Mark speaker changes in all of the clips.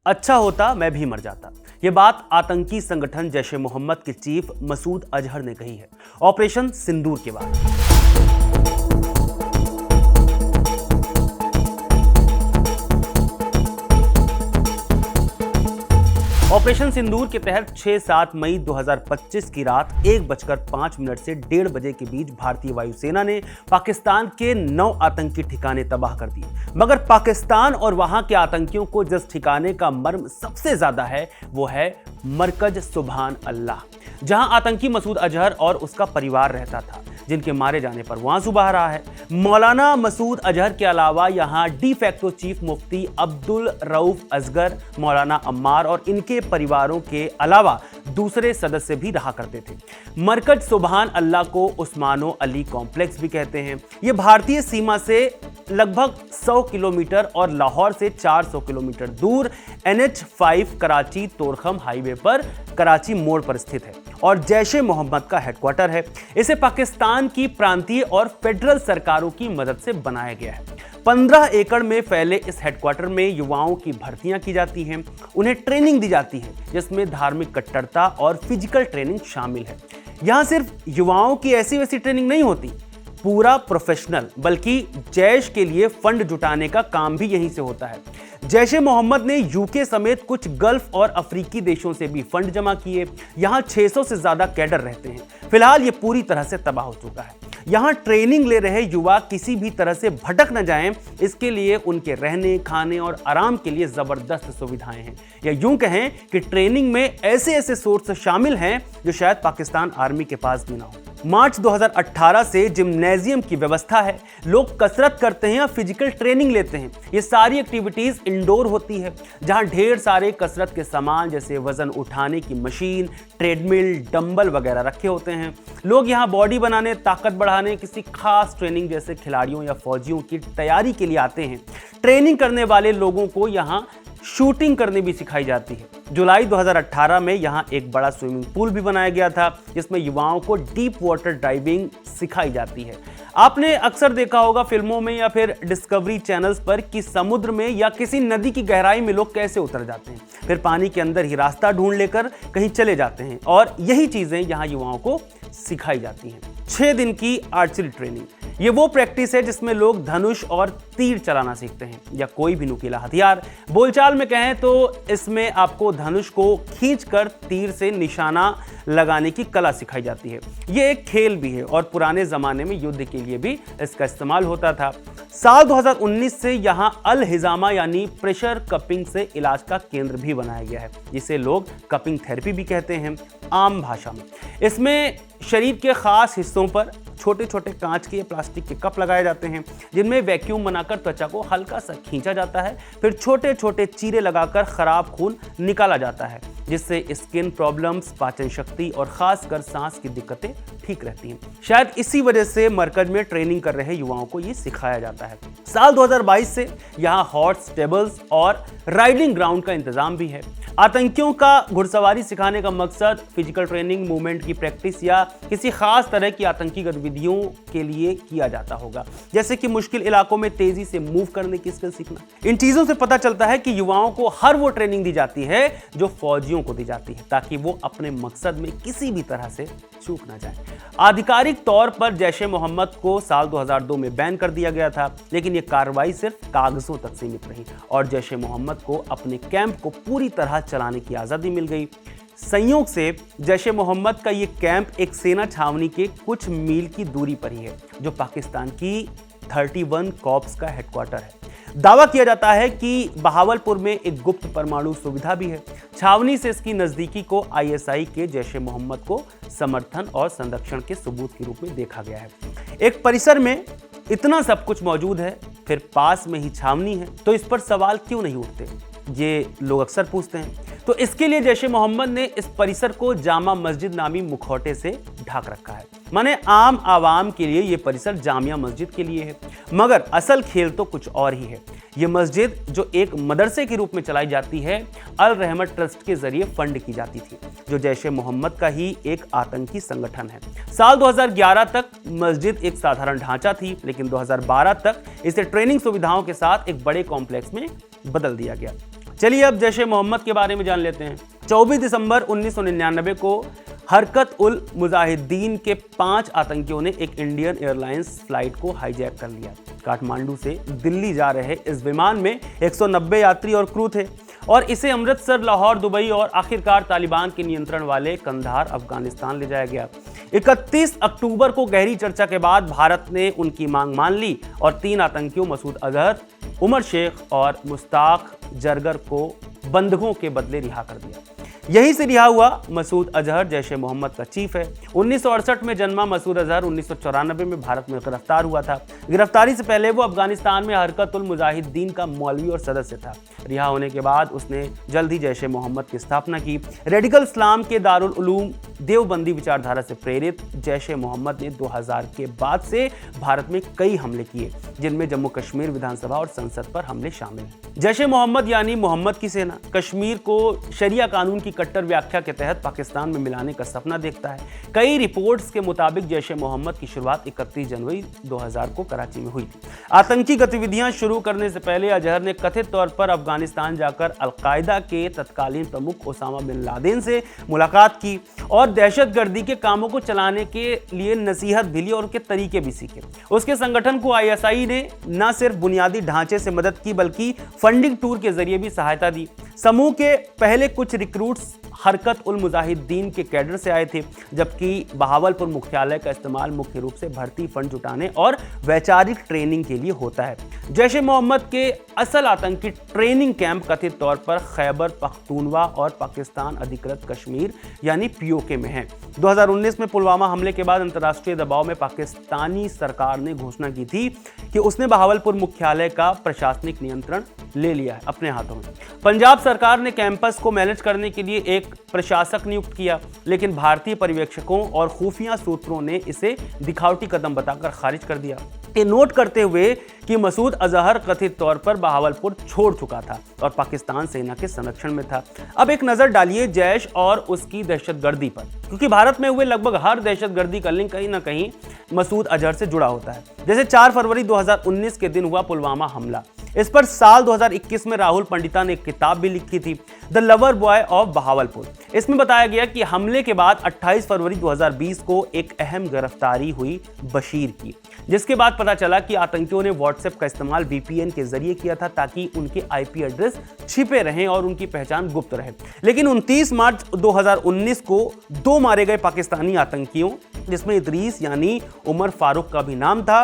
Speaker 1: अच्छा होता मैं भी मर जाता। ये बात आतंकी संगठन जैश ए मोहम्मद के चीफ मसूद अजहर ने कही है ऑपरेशन सिंदूर के बाद। ऑपरेशन सिंदूर के तहत 6-7 मई 2025 की रात 1:05 से 1:30 बजे के बीच भारतीय वायुसेना ने पाकिस्तान के 9 आतंकी ठिकाने तबाह कर दिए। मगर पाकिस्तान और वहां के आतंकियों को जिस ठिकाने का मर्म सबसे ज्यादा है वो है मरकज सुभान अल्लाह, जहां आतंकी मसूद अजहर और उसका परिवार रहता था, जिनके मारे जाने पर वहां सुबह रहा है। मौलाना मसूद अजहर के अलावा यहां डी फैक्टो चीफ मुफ्ती अब्दुल रऊफ असगर, मौलाना अम्मार और इनके परिवारों के अलावा दूसरे सदस्य भी रहा करते थे। मरकज सुभान अल्लाह को उस्मानो अली कॉम्प्लेक्स भी कहते हैं। यह भारतीय सीमा से लगभग 100 किलोमीटर और लाहौर से 400 किलोमीटर दूर NH5 कराची तोरखम हाईवे पर कराची मोड़ पर स्थित है और जैश ए मोहम्मद का हेडक्वार्टर है। इसे पाकिस्तान की प्रांतीय और फेडरल सरकारों की मदद से बनाया गया है। 15 एकड़ में फैले इस हेडक्वार्टर में युवाओं की भर्तियां की जाती हैं, उन्हें ट्रेनिंग दी जाती है जिसमें धार्मिक कट्टरता और फिजिकल ट्रेनिंग शामिल है। यहां सिर्फ युवाओं की ऐसी वैसी ट्रेनिंग नहीं होती, पूरा प्रोफेशनल, बल्कि जैश के लिए फंड जुटाने का काम भी यहीं से होता है। जैश ए मोहम्मद ने यूके समेत कुछ गल्फ और अफ्रीकी देशों से भी फंड जमा किए। यहां 600 से ज्यादा कैडर रहते हैं। फिलहाल ये पूरी तरह से तबाह हो चुका है। यहां ट्रेनिंग ले रहे युवा किसी भी तरह से भटक न जाएं, इसके लिए उनके रहने, खाने और आराम के लिए जबरदस्त सुविधाएं हैं। या यूं कहें कि ट्रेनिंग में ऐसे ऐसे सोर्स शामिल हैं जो शायद पाकिस्तान आर्मी के पास भी ना हो। मार्च 2018 से जिम्नेजियम की व्यवस्था है। लोग कसरत करते हैं या फिजिकल ट्रेनिंग लेते हैं। ये सारी एक्टिविटीज इंडोर होती है, जहां ढेर सारे कसरत के सामान जैसे वजन उठाने की मशीन, ट्रेडमिल, डंबल वगैरह रखे होते हैं। लोग यहां बॉडी बनाने, ताकत बढ़ाने, किसी खास ट्रेनिंग जैसे खिलाड़ियों या फौजियों की तैयारी के लिए आते हैं। ट्रेनिंग करने वाले लोगों को यहां शूटिंग करनी भी सिखाई जाती है। जुलाई 2018 में यहां एक बड़ा स्विमिंग पूल भी बनाया गया था जिसमें युवाओं को डीप वाटर डाइविंग सिखाई जाती है। आपने अक्सर देखा होगा फिल्मों में या फिर डिस्कवरी चैनल्स पर कि समुद्र में या किसी नदी की गहराई में लोग कैसे उतर जाते हैं, फिर पानी के अंदर ही रास्ता ढूंढ लेकर कहीं चले जाते हैं, और यही चीजें यहां युवाओं को सिखाई जाती हैं। 6 दिन की आर्चरी ट्रेनिंग, ये वो प्रैक्टिस है जिसमें लोग धनुष और तीर चलाना सीखते हैं या कोई भी नुकीला हथियार। बोलचाल में कहें तो इसमें आपको धनुष को खींचकर तीर से निशाना लगाने की कला सिखाई जाती है। ये एक खेल भी है और पुराने जमाने में युद्ध के लिए भी इसका इस्तेमाल होता था। साल 2019 से यहां अल हिजामा यानी प्रेशर कपिंग से इलाज का केंद्र भी बनाया गया है, जिसे लोग कपिंग थेरेपी भी कहते हैं आम भाषा में। इसमें शरीर के खास हिस्सों पर छोटे छोटे कांच के प्लास्टिक के कप लगाए जाते हैं जिनमें वैक्यूम बनाकर त्वचा को हल्का सा खींचा जाता है, फिर छोटे छोटे चीरे लगाकर खराब खून निकाला जाता है, जिससे स्किन प्रॉब्लम्स, पाचन शक्ति और खासकर सांस की दिक्कतें ठीक रहती हैं। शायद इसी वजह से मरकज में ट्रेनिंग कर रहे युवाओं को ये सिखाया जाता है। साल 2022 से यहाँ हॉर्स स्टेबल्स और राइडिंग ग्राउंड का इंतजाम भी है। आतंकियों का घुड़सवारी सिखाने का मकसद फिजिकल ट्रेनिंग, मूवमेंट की प्रैक्टिस या किसी खास तरह की आतंकी गतिविधियों के लिए किया जाता होगा, जैसे कि मुश्किल इलाकों में तेजी से मूव करने की स्किल सीखना। इन चीजों से पता चलता है कि युवाओं को हर वो ट्रेनिंग दी जाती है जो फौजियों को दी जाती है, ताकि वो अपने मकसद में किसी भी तरह से चूक ना जाए। आधिकारिक तौर पर जैश ए मोहम्मद को साल 2002 में बैन कर दिया गया था, लेकिन यह कार्रवाई सिर्फ कागजों तक सीमित रही और जैश ए मोहम्मद को अपने कैंप को पूरी तरह चलाने की आजादी मिल गई। संयोग से जैश ए मोहम्मद का यह कैंप एक सेना छावनी के कुछ मील की दूरी पर ही है, जो पाकिस्तान की 31 कॉर्प्स का हेडक्वार्टर है। दावा किया जाता है कि बहावलपुर में एक गुप्त परमाणु सुविधा भी है। छावनी से इसकी नजदीकी को ISI के जैश ए मोहम्मद को समर्थन और संरक्षण के सबूत के रूप में देखा गया है। एक परिसर में इतना सब कुछ मौजूद है, फिर पास में ही छावनी है, तो इस पर सवाल क्यों नहीं उठते, ये लोग अक्सर पूछते हैं। तो इसके लिए जैश ए मोहम्मद ने इस परिसर को जामा मस्जिद नामी मुखौटे से ढक रखा है। माने आम आवाम के लिए यह परिसर जामिया मस्जिद के लिए है, मगर असल खेल तो कुछ और ही है। यह मस्जिद जो एक मदरसे के रूप में चलाई जाती है, अल रहमत ट्रस्ट के जरिए फंड की जाती थी, जो जैश ए मोहम्मद का ही एक आतंकी संगठन है। साल 2011 तक मस्जिद एक साधारण ढांचा थी, लेकिन 2012 तक इसे ट्रेनिंग सुविधाओं के साथ एक बड़े कॉम्प्लेक्स में बदल दिया गया। चलिए अब जैश ए मोहम्मद के बारे में जान लेते हैं। 24 दिसंबर 1999 को हरकत उल मुजाहिदीन के 5 आतंकियों ने एक इंडियन एयरलाइंस फ्लाइट को हाईजैक कर लिया। काठमांडू से दिल्ली जा रहे इस विमान में 190 यात्री और क्रू थे और इसे अमृतसर, लाहौर, दुबई और आखिरकार तालिबान के नियंत्रण वाले कंधार, अफगानिस्तान ले जाया गया। 31 अक्टूबर को गहरी चर्चा के बाद भारत ने उनकी मांग मान ली और 3 आतंकियों मसूद अजहर, उमर शेख और मुश्ताक जरगर को बंधकों के बदले रिहा कर दिया। यहीं से रिहा हुआ मसूद अजहर जैश ए मोहम्मद का चीफ है। 1968 में जन्मा मसूद अजहर 1994 में भारत में गिरफ्तार हुआ था। गिरफ्तारी से पहले वो अफगानिस्तान में हरकत उल मुजाहिदीन का मौलवी और सदस्य था। रिहा होने के बाद उसने जल्द ही जैश ए मोहम्मद की स्थापना की। रेडिकल इस्लाम के दारुल उलूम देवबंदी विचारधारा से प्रेरित जैश ए मोहम्मद ने 2000 के बाद से भारत में कई हमले किए, जिनमें जम्मू कश्मीर विधानसभा और संसद पर हमले शामिल हैं। जैश ए मोहम्मद यानी मोहम्मद की सेना कश्मीर को शरिया कानून की कट्टर व्याख्या के तहत पाकिस्तान में मिलाने का सपना देखता है। कई रिपोर्ट्स के मुताबिक जैश ए मोहम्मद की शुरुआत 31 जनवरी 2000 को कराची में हुई। आतंकी गतिविधियां शुरू करने से पहले अजहर ने कथित तौर पर अफगानिस्तान जाकर अलकायदा के तत्कालीन प्रमुख ओसामा बिन लादेन से मुलाकात की और दहशतगर्दी के कामों को चलाने के लिए नसीहत भी ली और उनके तरीके भी सीखे। उसके संगठन को ISI ने न सिर्फ बुनियादी ढांचे से मदद की बल्कि फंडिंग टूर के जरिए भी सहायता दी। समूह के पहले कुछ रिक्रूट्स हरकत उल मुजाहिदीन के कैडर से आए थे, जबकि बहावलपुर मुख्यालय का इस्तेमाल मुख्य रूप से भर्ती फंड जुटाने और वैचारिक ट्रेनिंग के लिए होता है। जैश ए मोहम्मद के असल आतंकी ट्रेनिंग कैंप कथित तौर पर खैबर पख्तूनवा और पाकिस्तान अधिकृत कश्मीर यानी POK में है। 2019 में पुलवामा हमले के बाद अंतर्राष्ट्रीय दबाव में पाकिस्तानी सरकार ने घोषणा की थी कि उसने बहावलपुर मुख्यालय का प्रशासनिक नियंत्रण ले लिया है अपने हाथों में। पंजाब सरकार ने कैंपस को मैनेज करने के लिए एक प्रशासक नियुक्त किया, लेकिन भारतीय पर्यवेक्षकों और खुफिया सूत्रों ने इसे दिखावटी कदम बताकर खारिज कर दिया। ये नोट करते हुए कि मसूद अजहर कथित तौर पर बहावलपुर छोड़ चुका था और पाकिस्तान सेना के संरक्षण में था। अब एक नजर डालिए जैश और उसकी दहशतगर्दी पर, क्योंकि भारत में हुए लगभग हर दहशतगर्दी का लिंक कहीं ना कहीं मसूद अजहर से जुड़ा होता है। जैसे 4 फरवरी 2019 के दिन हुआ पुलवामा हमला। इस पर साल 2021 में राहुल पंडिता ने एक किताब भी लिखी थी, the lover boy of Bahawalpur. इसमें बताया गया कि हमले के बाद 28 फरवरी 2020 को एक अहम गिरफ्तारी हुई बशीर की, जिसके बाद पता चला कि आतंकियों ने व्हाट्सएप का इस्तेमाल VPN के जरिए किया था ताकि उनके IP एड्रेस छिपे रहें और उनकी पहचान गुप्त रहे। लेकिन 29 मार्च 2019 को 2 मारे गए पाकिस्तानी आतंकियों, जिसमें इदरीस यानी उमर फारूक का भी नाम था,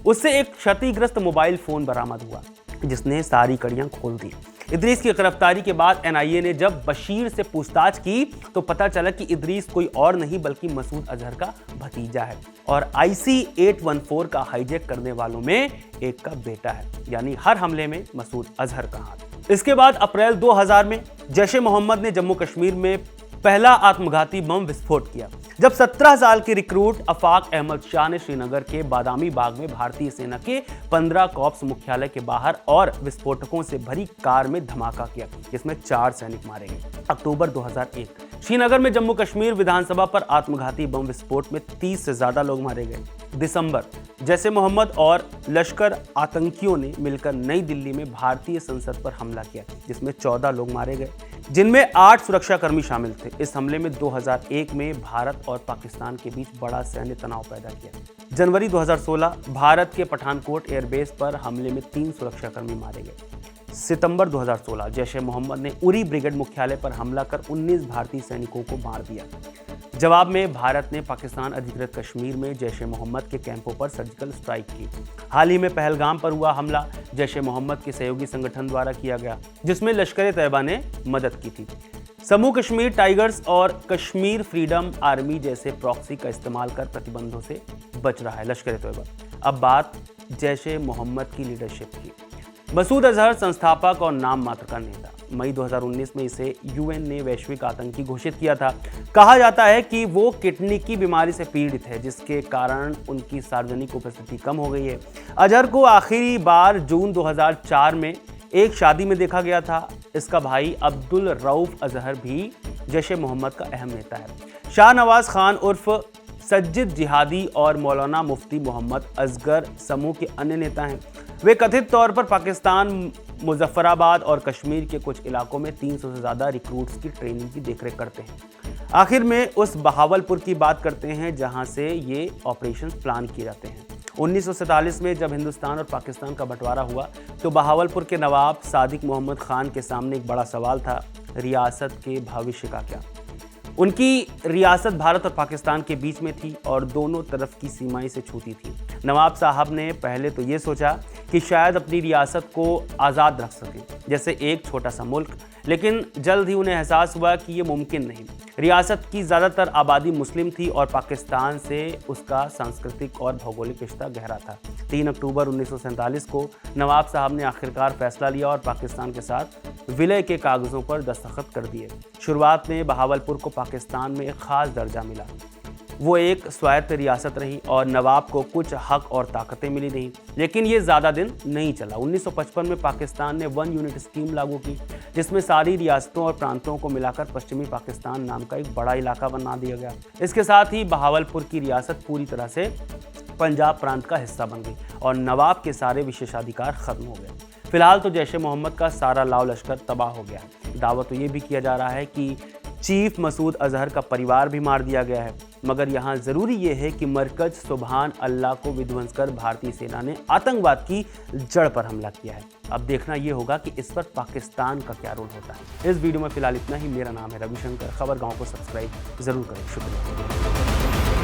Speaker 1: उससे एक क्षतिग्रस्त मोबाइल फोन बरामद हुआ जिसने सारी कड़ियां खोल दी। इदरीस की गिरफ्तारी के बाद NIA ने जब बशीर से पूछताछ की तो पता चला कि इदरीस कोई और नहीं बल्कि मसूद अजहर का भतीजा है और IC 814 का हाईजैक करने वालों में एक का बेटा है, यानी हर हमले में मसूद अजहर का हाथ। इसके बाद अप्रैल 2000 में जैश ए मोहम्मद ने जम्मू कश्मीर में पहला आत्मघाती बम विस्फोट किया, जब 17 साल के रिक्रूट अफाक अहमद शाह ने श्रीनगर के बादामी बाग में भारतीय सेना के 15 कॉर्प्स मुख्यालय के बाहर और विस्फोटकों से भरी कार में धमाका किया, जिसमें 4 सैनिक मारे गए। अक्टूबर 2001 श्रीनगर में जम्मू कश्मीर विधानसभा पर आत्मघाती बम विस्फोट में 30 से ज्यादा लोग मारे गए। दिसंबर जैश ए मोहम्मद और लश्कर आतंकियों ने मिलकर नई दिल्ली में भारतीय संसद पर हमला किया, जिसमें 14 लोग मारे गए, जिनमें 8 सुरक्षाकर्मी शामिल थे। इस हमले में 2001 में भारत और पाकिस्तान के बीच बड़ा सैन्य तनाव पैदा किया। जनवरी 2016 भारत के पठानकोट एयरबेस पर हमले में 3 सुरक्षाकर्मी मारे गए। सितंबर 2016 जैश ए मोहम्मद ने उरी ब्रिगेड मुख्यालय पर हमला कर 19 भारतीय सैनिकों को मार दिया। जवाब में भारत ने पाकिस्तान अधिकृत कश्मीर में जैश ए मोहम्मद के कैंपों पर सर्जिकल स्ट्राइक की। हाल ही में पहलगाम पर हुआ हमला जैश ए मोहम्मद के सहयोगी संगठन द्वारा किया गया, जिसमें लश्कर ए तैयबा ने मदद की थी। समूह कश्मीर टाइगर्स और कश्मीर फ्रीडम आर्मी जैसे प्रॉक्सी का इस्तेमाल कर प्रतिबंधों से बच रहा है लश्कर ए तैयबा। अब बात जैश ए मोहम्मद की लीडरशिप की। मसूद अजहर संस्थापक और नाम मात्र का नेता। मई 2019 में इसे UN ने वैश्विक आतंकी घोषित किया था। कहा जाता है कि वो किडनी की बीमारी से पीड़ित है, जिसके कारण उनकी सार्वजनिक उपस्थिति कम हो गई है। अजहर को आखिरी बार जून 2004 में एक शादी में देखा गया था। इसका भाई अब्दुल रऊफ अजहर भी जैश ए मोहम्मद का अहम नेता है। शाहनवाज खान उर्फ सज्जिद जिहादी और मौलाना मुफ्ती मोहम्मद असगर समूह के अन्य नेता हैं। वे कथित तौर पर पाकिस्तान मुजफ्फराबाद और कश्मीर के कुछ इलाकों में 300 से ज़्यादा रिक्रूट्स की ट्रेनिंग की देखरेख करते हैं। आखिर में उस बहावलपुर की बात करते हैं जहां से ये ऑपरेशन प्लान किए जाते हैं। 1947 में जब हिंदुस्तान और पाकिस्तान का बंटवारा हुआ तो बहावलपुर के नवाब सादिक मोहम्मद खान के सामने एक बड़ा सवाल था, रियासत के भविष्य का क्या। उनकी रियासत भारत और पाकिस्तान के बीच में थी और दोनों तरफ की सीमाएं से छूती थी। नवाब साहब ने पहले तो ये सोचा कि शायद अपनी रियासत को आज़ाद रख सकें जैसे एक छोटा सा मुल्क, लेकिन जल्द ही उन्हें एहसास हुआ कि ये मुमकिन नहीं। रियासत की ज़्यादातर आबादी मुस्लिम थी और पाकिस्तान से उसका सांस्कृतिक और भौगोलिक रिश्ता गहरा था। 3 अक्टूबर 1947 को नवाब साहब ने आखिरकार फैसला लिया और पाकिस्तान के साथ विलय के कागज़ों पर दस्तखत कर दिए। शुरुआत में बहावलपुर को पाकिस्तान में एक ख़ास दर्जा मिला। वो एक स्वायत्त रियासत रही और नवाब को कुछ हक और ताकतें मिली नहीं, लेकिन ये ज़्यादा दिन नहीं चला। 1955 में पाकिस्तान ने 1 यूनिट स्कीम लागू की, जिसमें सारी रियासतों और प्रांतों को मिलाकर पश्चिमी पाकिस्तान नाम का एक बड़ा इलाका बना दिया गया। इसके साथ ही बहावलपुर की रियासत पूरी तरह से पंजाब प्रांत का हिस्सा बन गई और नवाब के सारे विशेषाधिकार खत्म हो गए। फिलहाल तो जैश ए मोहम्मद का सारा लाव लश्कर तबाह हो गया है। दावा तो ये भी किया जा रहा है कि चीफ मसूद अजहर का परिवार भी मार दिया गया है, मगर यहाँ ज़रूरी ये है कि मरकज सुबहान अल्लाह को विध्वंस कर भारतीय सेना ने आतंकवाद की जड़ पर हमला किया है। अब देखना ये होगा कि इस पर पाकिस्तान का क्या रोल होता है। इस वीडियो में फिलहाल इतना ही। मेरा नाम है रविशंकर। खबर गाँव को सब्सक्राइब जरूर करें। शुक्रिया।